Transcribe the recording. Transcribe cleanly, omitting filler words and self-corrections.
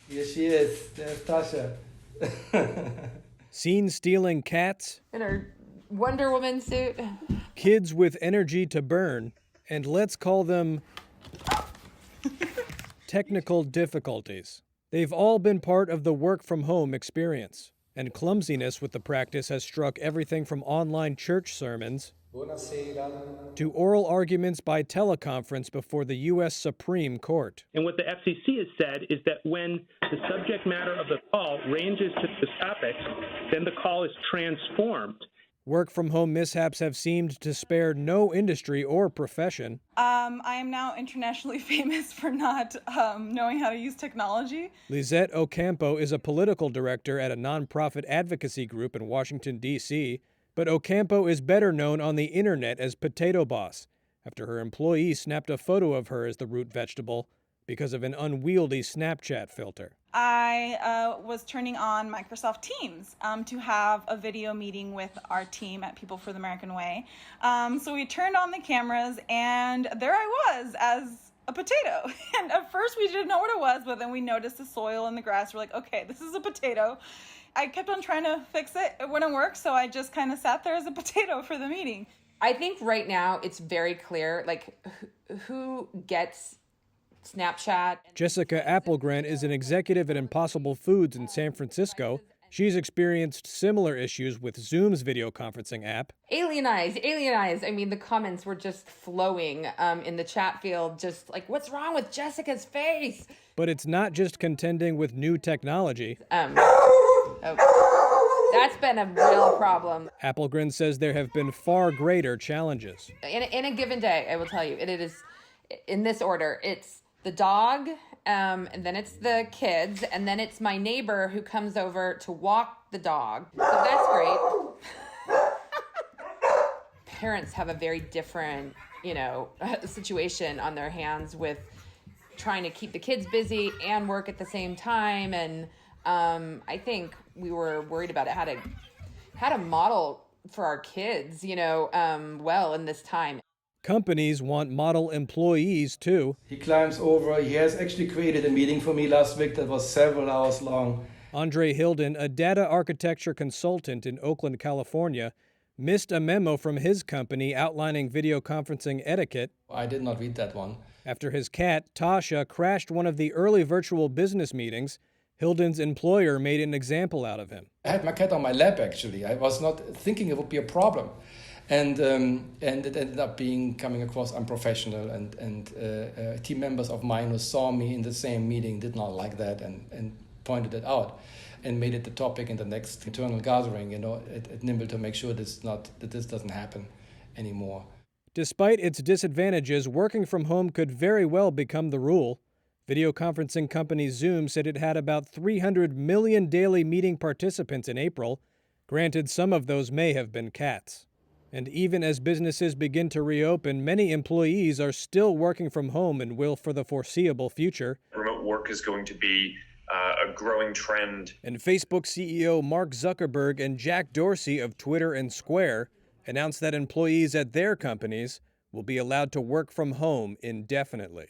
Here she is. There's Tasha. Seen stealing cats, In her Wonder Woman suit. kids with energy to burn, and let's call them technical difficulties. They've all been part of the work-from-home experience, and clumsiness with the practice has struck everything from online church sermons to oral arguments by teleconference before the U.S. Supreme Court. And what the FCC has said is that when the subject matter of the call ranges to the topics, then the call is transformed. Work-from-home mishaps have seemed to spare no industry or profession. I am now internationally famous for not knowing how to use technology. Lizette Ocampo is a political director at a nonprofit advocacy group in Washington, D.C., but Ocampo is better known on the internet as Potato Boss, after her employee snapped a photo of her as the root vegetable because of an unwieldy Snapchat filter. I was turning on Microsoft Teams to have a video meeting with our team at People for the American Way. So we turned on the cameras, and there I was as a potato. And at first we didn't know what it was, but then we noticed the soil and the grass. We're like, okay, this is a potato. I kept on trying to fix it. It wouldn't work, so I just kind of sat there as a potato for the meeting. I think right now it's very clear, like, who gets Snapchat. Jessica Applegren is an executive at Impossible Foods in San Francisco. She's experienced similar issues with Zoom's video conferencing app. Alienize. I mean, the comments were just flowing in the chat field, just like, what's wrong with Jessica's face? But it's not just contending with new technology. That's been a real problem. Applegren says there have been far greater challenges. In a given day, I will tell you, it is in this order. It's the dog, and then it's the kids, and then it's my neighbor who comes over to walk the dog. So that's great. Parents have a very different, situation on their hands with trying to keep the kids busy and work at the same time. And I think we were worried about how to model for our kids, well in this time. Companies want model employees, too. He climbs over. He has actually created a meeting for me last week that was several hours long. Andre Hilden, a data architecture consultant in Oakland, California, missed a memo from his company outlining video conferencing etiquette. I did not read that one. After his cat, Tasha, crashed one of the early virtual business meetings, Hilden's employer made an example out of him. I had my cat on my lap, actually. I was not thinking it would be a problem. And it ended up coming across unprofessional, and team members of mine who saw me in the same meeting did not like that and pointed it out and made it the topic in the next internal gathering, at Nimble, to make sure that this doesn't happen anymore. Despite its disadvantages, working from home could very well become the rule. Video conferencing company Zoom said it had about 300 million daily meeting participants in April. Granted, some of those may have been cats. And even as businesses begin to reopen, many employees are still working from home and will for the foreseeable future. Remote work is going to be a growing trend. And Facebook CEO Mark Zuckerberg and Jack Dorsey of Twitter and Square announced that employees at their companies will be allowed to work from home indefinitely.